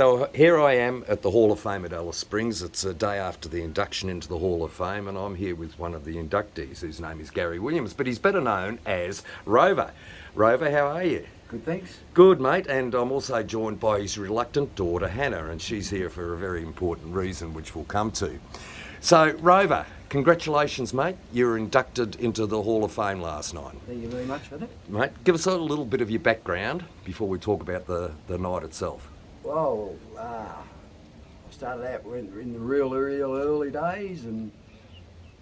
So here I am at the Hall of Fame at Alice Springs. It's a day after the induction into the Hall of Fame, and I'm here with one of the inductees, whose name is Garry Williams, but he's better known as Rover. Rover, how are you? Good, thanks. Good, mate, and I'm also joined by his reluctant daughter, Hannah, and she's here for a very important reason, which we'll come to. So, Rover, congratulations, mate. You were inducted into the Hall of Fame last night. Thank you very much for that. Mate, give us a little bit of your background before we talk about the night itself. Well, I started out in the real early days and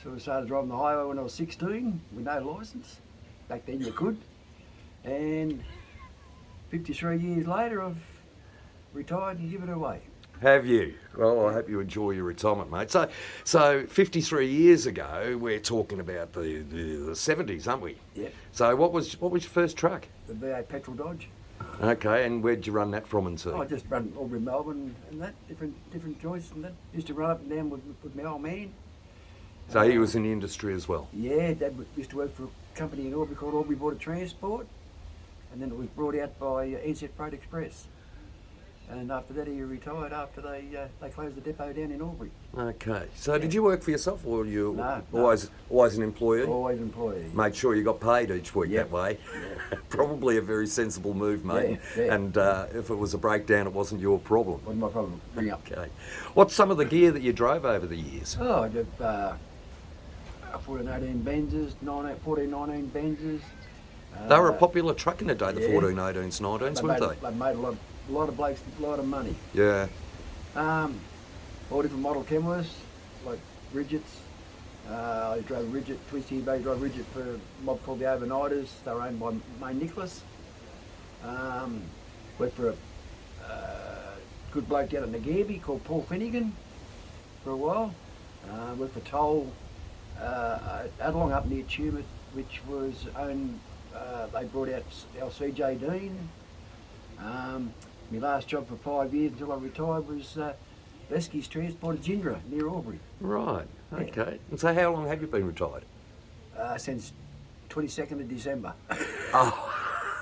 sort of started driving the highway when I was 16 with no licence. Back then you could. And 53 years later I've retired and given it away. Have you? Well, I hope you enjoy your retirement, mate. So 53 years ago, we're talking about the 70s, aren't we? Yeah. So what was your first truck? The V8 petrol Dodge. Okay, and where'd you run that from and to? I just run Aubrey, Melbourne and that, different joints and that. Used to run up and down with my old man. So he was in the industry as well? Yeah, Dad used to work for a company in Aubrey called Aubrey Border Transport, and then it was brought out by NZ Freight Express. And after that he retired after they closed the depot down in Aubrey. Okay, so did you work for yourself or were you No. always an employee? Always employee. Made sure you got paid each week Yep. that way. Yeah. Probably a very sensible move, mate. Yeah. And if it was a breakdown, it wasn't your problem. Wasn't my problem. Bring up. Okay. What's some of the gear that you drove over the years? Oh, I did 1418 Benzes, 1419 Benzes. They were a popular truck in the day, the yeah. 1418s, 19s, weren't they? They made a lot of blokes a lot of money. Yeah. All different model Kenworths, like Ridgets. I drove Ridget, Twisty Bay drove Ridget for a mob called the Overnighters. They were owned by May Nicholas. Worked for a good bloke down at Nagambie called Paul Finnegan for a while. Worked for Toll Addendum up near Tumut, which was owned, they brought out LCJ Dean. My last job for 5 years until I retired was Lesky's Transport at Gindra near Albury. Right, Yeah. okay. And so how long have you been retired? Since 22nd of December. Oh,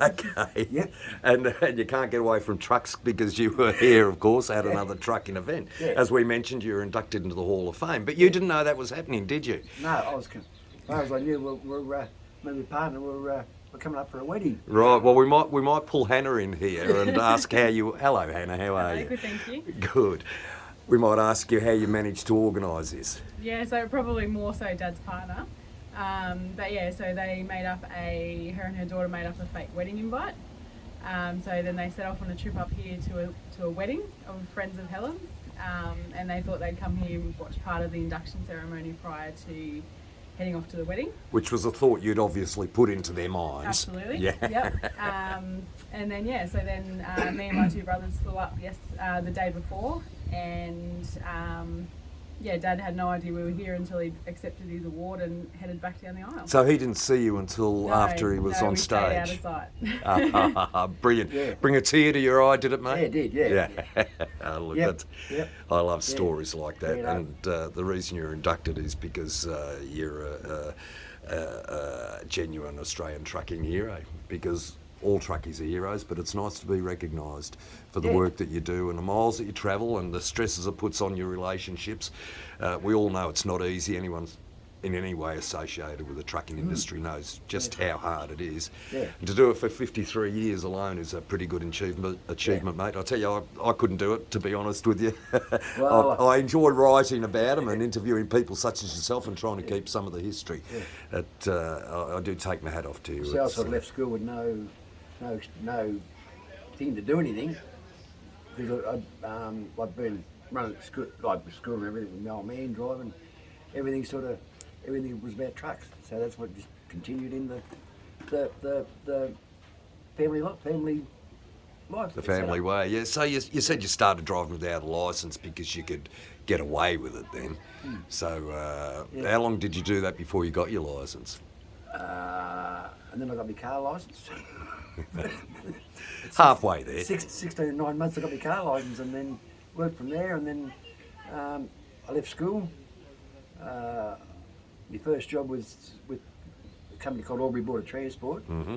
okay. Yep. And you can't get away from trucks because you were here, of course, at another trucking event. Yeah. As we mentioned, you were inducted into the Hall of Fame, but you didn't know that was happening, did you? No, as far as I knew, me and my partner were coming up for a wedding. Right. Well, we might pull Hannah in here and ask how you. Hello, Hannah. How are you? Good, thank you. Good. We might ask you how you managed to organise this. Yeah, so probably more so Dad's partner. But yeah, so they made up her and her daughter made up a fake wedding invite. So then they set off on a trip up here to a wedding of friends of Helen's, and they thought they'd come here and watch part of the induction ceremony prior to heading off to the wedding. Which was a thought you'd obviously put into their minds. Absolutely. Yeah. Yep. And then so then me and my two brothers flew up the day before, and Dad had no idea we were here until he accepted his award and headed back down the aisle. So he didn't see you until after he was on we stage. Stayed out of sight. Brilliant. Yeah. Bring a tear to your eye, did it, mate? Yeah, it did, yeah. Look, Yep, yep. I love stories like that, Yeah, and the reason you're inducted is because you're a genuine Australian trucking hero. Because all truckies are heroes, but it's nice to be recognised for the work that you do and the miles that you travel and the stresses it puts on your relationships. We all know it's not easy. Anyone in any way associated with the trucking industry knows just how hard it is. Yeah. And to do it for 53 years alone is a pretty good achievement, mate. I tell you, I couldn't do it, to be honest with you. Well, I enjoy writing about them and interviewing people such as yourself and trying to keep some of the history. Yeah. I do take my hat off to you. So I sort of left school with no thing to do anything, because I'd been running school and everything with my old man driving. Everything was about trucks. So that's what just continued in the family life. The family way, yeah. So you said you started driving without a licence because you could get away with it then. So how long did you do that before you got your licence? And then I got my car licence. Halfway there. 16 9 months I got my car licence, and then worked from there, and then I left school. My first job was with a company called Aubrey Border Transport. Mm-hmm.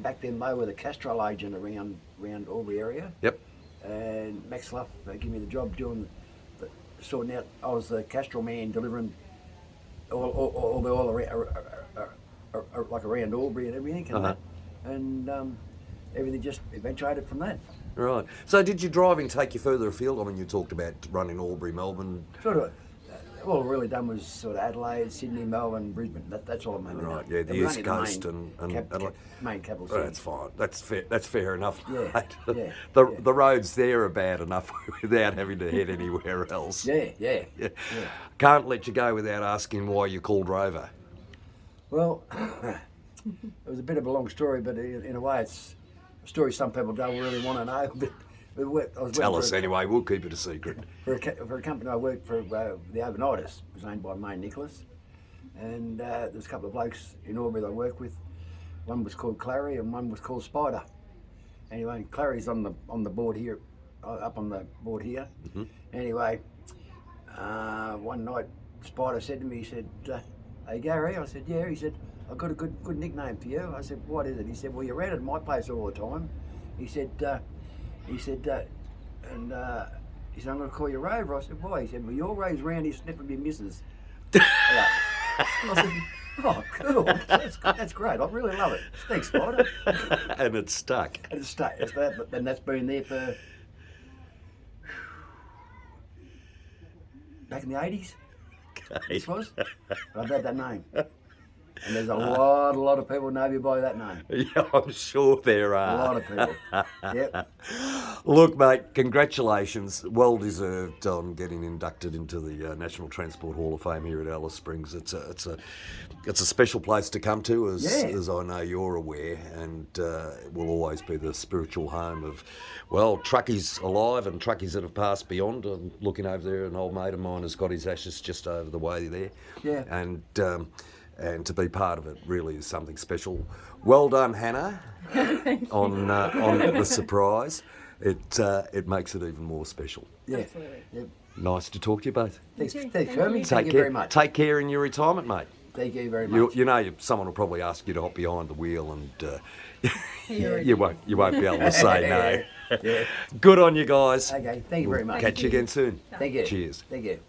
Back then they were the Castrol agent around Aubrey area. Yep. and Max Luff gave me the job doing sorting out. I was the Castrol man delivering all the oil around, like around Albury and everything, and everything just eventuated from that. Right. So did your driving take you further afield? I mean, you talked about running Albury, Melbourne. Sort of. All I really done was sort of Adelaide, Sydney, Melbourne, Brisbane. That's all I mainly Right, done. yeah, the It was East only Coast and main capital Oh, city. that's fine. That's fair enough. Yeah, Mate. yeah, The roads there are bad enough without having to head anywhere else. Yeah. Can't let you go without asking why you called Rover. Well, it was a bit of a long story, but in a way, it's a story some people don't really want to know. But I was Tell us for a- anyway. We'll keep it a secret. For a company I worked for, the Overnighters, was owned by May Nicholas, and there's a couple of blokes in Albury that I worked with. One was called Clary and one was called Spider. Anyway, Clary's on the board here, up on the board here. Mm-hmm. Anyway, one night Spider said to me, he said, "Hey Gary," I said, "Yeah." He said, "I've got a good nickname for you." I said, "What is it?" He said, "Well, you're around at my place all the time." He said, "I'm going to call you Rover." I said, "Why?" He said, "Well, you're always round here sniffing your missus." I said, "Oh, cool. That's great. I really love it. Thanks, Spider." And it stuck. And it's stayed. And that's been there for back in the 80s. Okay. This was. I've had that name. And there's a lot of people know me by that name. Yeah, I'm sure there A are. lot of people. Yep. Look, mate, congratulations. Well deserved on getting inducted into the National Transport Hall of Fame here at Alice Springs. It's a special place to come to, as I know you're aware, and it will always be the spiritual home of, well, truckies alive and truckies that have passed beyond. I'm looking over there, an old mate of mine has got his ashes just over the way there. Yeah. And to be part of it really is something special. Well done, Hannah, on the surprise. It makes it even more special. Yeah. Absolutely. Yep. Nice to talk to you both. Thanks, too. Kermie. Thank Thank you care, very much. Take care in your retirement, mate. Thank you very much. You know, someone will probably ask you to hop behind the wheel, and You're you won't be able to say no. Yeah. Good on you guys. Okay, thank you very much. Catch you again soon. Thank you. Cheers. Thank you.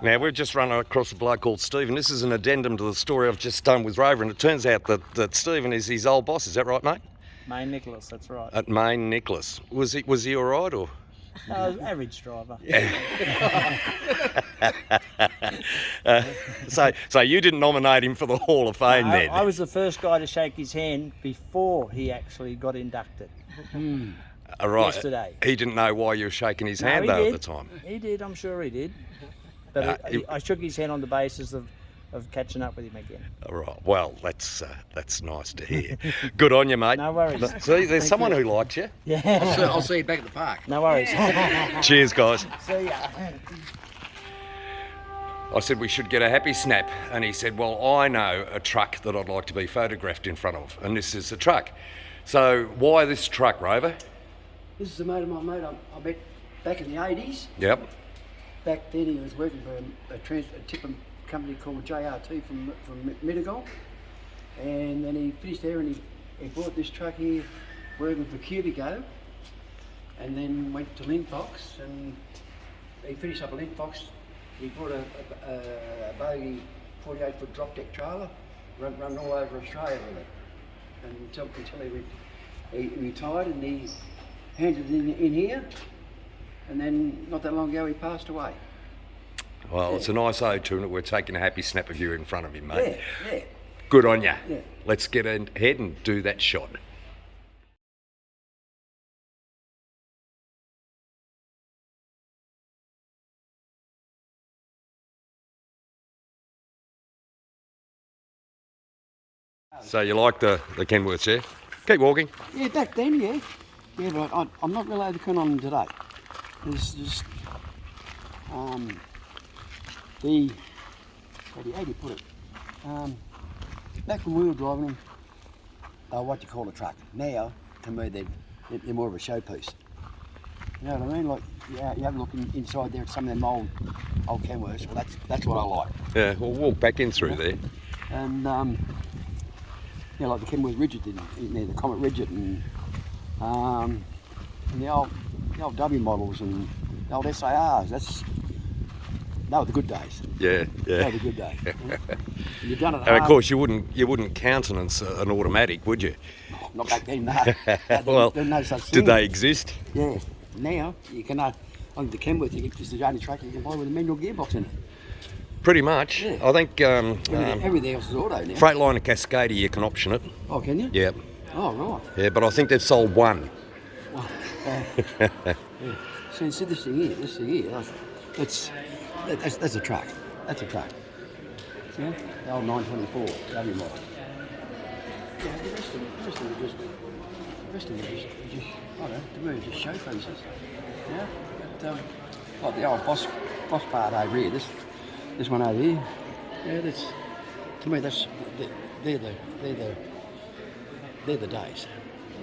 Now, we've just run across a bloke called Stephen. This is an addendum to the story I've just done with Rover, and it turns out that Stephen is his old boss. Is that right, mate? Main Nicholas, that's right. At Main Nicholas. Was he all right, or? Average driver. So you didn't nominate him for the Hall of Fame then? I was the first guy to shake his hand before he actually got inducted. Right. Yesterday. He didn't know why you were shaking his No, hand he though did. at the time. He did, I'm sure he did. But I shook his hand on the basis of catching up with him again. Right. Well, that's nice to hear. Good on you, mate. No worries. See, there's someone who likes you. Yeah. I'll see you back at the park. No worries. Cheers, guys. See ya. I said we should get a happy snap, and he said, well, I know a truck that I'd like to be photographed in front of, and this is the truck. So why this truck, Rover? This is a mate of my mate I met back in the 80s. Yep. Back then he was working for a tipping company called JRT from Middagong. And then he finished there and he bought this truck here working for Cubico, and then went to Linfox, and he finished up at Linfox. He bought a bogey 48-foot drop deck trailer, run all over Australia with it, and until he retired, and he handed it in here, and then not that long ago he passed away. Well, it's a nice ode to him that we're taking a happy snap of you in front of him, mate. Yeah. Good on you. Yeah. Let's get ahead and do that shot. So you like the Kenworths, yeah? Keep walking. Yeah, back then, yeah. Yeah, but I'm not really keen on them today. There's just how do you put it? Back when we were driving them, what you call a truck. Now, to me, they're more of a showpiece. You know what I mean? Like, you have a look inside there at some of them old Kenworths. Well, that's what I like. Yeah, we'll walk back in through there. And like the Kenworth Rigid in there, the Comet Rigid, and the old the old W models and the old SARs. They were the good days. Yeah, They were yeah. the good days. And you've done it And of hard. course, you wouldn't countenance an automatic, would you? Not back then, no. Well, There's no such thing. did they exist? Yeah. Now, you can, I think the Kenworth, is the only truck you can buy with a manual gearbox in it. Pretty much. Yeah. I think Everything else is auto now. Freightliner Cascadia, you can option it. Oh, can you? Yeah, Oh, right. yeah, but I think they've sold one. Yeah. See, this thing here, that's a truck. That's a truck. See? The old 924 W model. Yeah, the rest of it just, I don't know, to me, just show pieces. Yeah? But, like the old boss part over here, this one over here, yeah, that's, to me, they're the days.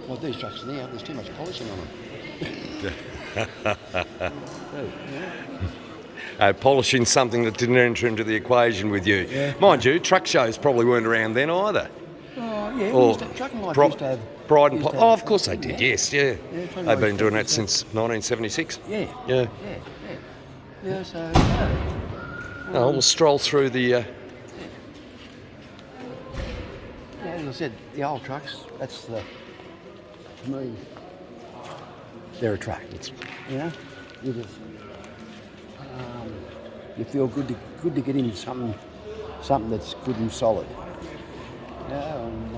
Well, these trucks now, there's too much polishing on them. Polishing something that didn't enter into the equation with you. Yeah. Mind you, truck shows probably weren't around then either. Oh, yeah, Or trucking lights used to have... Pride and used to Oh, have- of course they did, yes, yeah. Yeah, trucking They've lights been doing that used to since 1976. Yeah. Yeah. Yeah, so... No, we'll stroll through the... Yeah, as I said, the old trucks, that's the... To me, they're a truck. You know? You just... you feel good to get into something that's good and solid. Yeah, and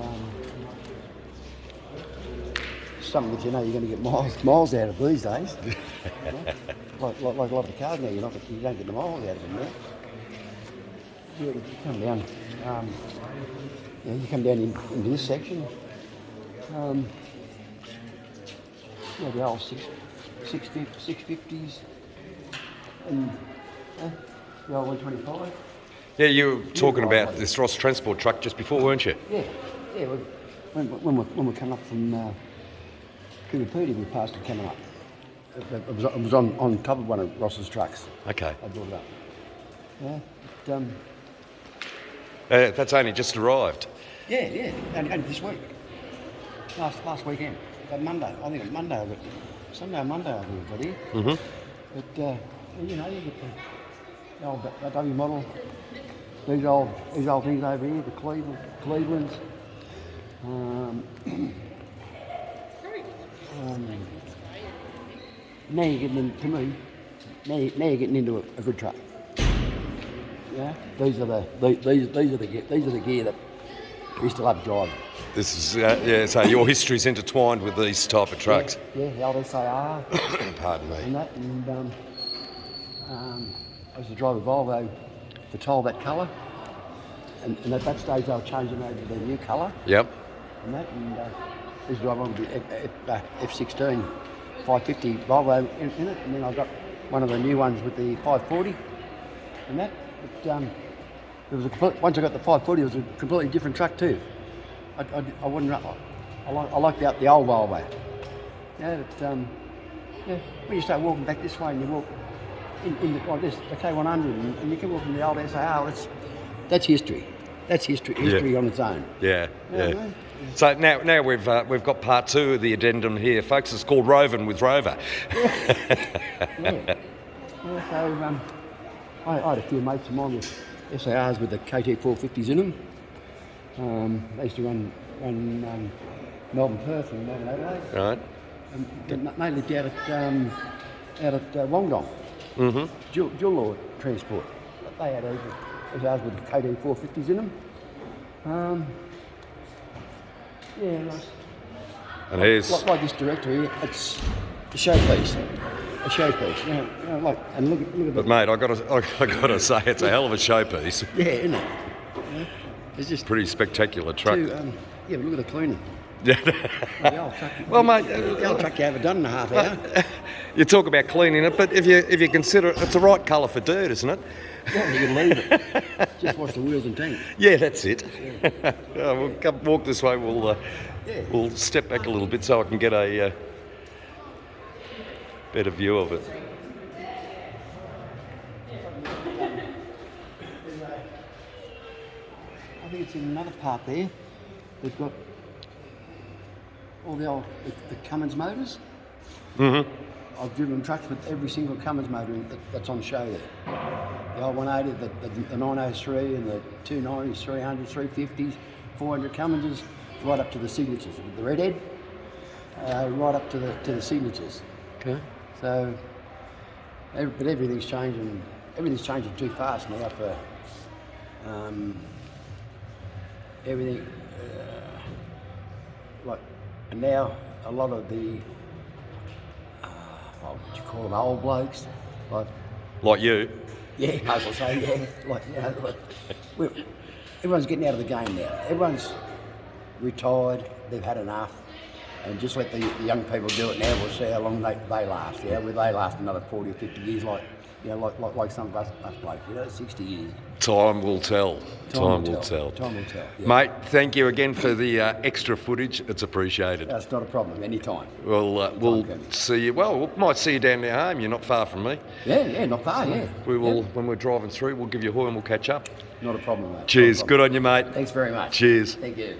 something that you know you're going to get miles out of these days. like a lot of the cars now, you don't get the miles out of them now. You come down, you come down into this section. The old 650s and the old 125. Yeah, you were talking about this Ross Transport truck just before, weren't you? Yeah. When we come up from Kermie, we passed it coming up. It was on top of one of Ross's trucks. Okay. I brought it up. Yeah. That's only just arrived. Yeah. And this week. Last weekend. Monday. I think it was Monday. Sunday or Monday, I think it got here. Mm-hmm. But you get the old W model. These old things over here, the Clevelands. Now you're getting into, to me, now you're getting into a good truck. Yeah, these are the gear that we still love driving. This is so your history's intertwined with these type of trucks. Yeah, the old SAR. Pardon And me. that, I used to drive a Volvo for toll that colour, and at that stage they were changing over to the new colour. Yep. And that, and I used to drive on the F16 550 Volvo in it, and then I got one of the new ones with the 540, and that. It was once I got the 540, it was a completely different truck too. I wouldn't. I like the old Volvo. Yeah, but when you start walking back this way and you walk in like this, the K100, and you can walk in the old SAR. That's history. That's history on its own. Yeah. Yeah. So now we've got part two of the addendum here, folks. It's called Roving with Rover. Yeah. So I had a few mates of mine with SARs with the KT450s in them. They used to run Melbourne, Perth, and Melbourne, Adelaide. Right. And they lived out at Wongdong. Mm-hmm. Dual law transport. They had SARs with the KT450s in them. And here's Like this director here, it's a showpiece. A showpiece. You know, like, and look at But the, mate, I gotta say, it's a hell of a showpiece. yeah, isn't it? Yeah. It's just Pretty spectacular truck. but look at the cleaning. Yeah. The old truck, Well, mate, the old truck you haven't done in a half hour. you talk about cleaning it, but if you consider it, it's the right colour for dirt, isn't it? Yeah, you can leave it. Just wash the wheels and tank. Yeah, that's it. We'll come walk this way. We'll step back a little bit so I can get a better view of it. I think it's in another part there. They've got all the Cummins motors. Mm-hmm. I've driven trucks with every single Cummins motor that's on show there. The old 180, the 903 and the 290s, 300s, 350s, 400 Cumminses, right up to the signatures. With the redhead, right up to the signatures. Okay. So, but everything's changing. Everything's changing too fast now for everything. And now a lot of the what would you call them, old blokes, Like you. yeah, as I say, everyone's getting out of the game now. Everyone's retired. They've had enough. And just let the young people do it now. We'll see how long they last. Yeah, will they last another 40 or 50 years, like some of us blokes, 60 years. Time will tell. Time will tell. Time will tell. Yeah. Mate, thank you again for the extra footage. It's appreciated. That's not a problem. Anytime. We'll see you. Well, we might see you down there home. You're not far from me. Yeah, not far. Yeah. We will when we're driving through. We'll give you a hoy and we'll catch up. Not a problem, mate. Cheers. Good on you, mate. Thanks very much. Cheers. Thank you.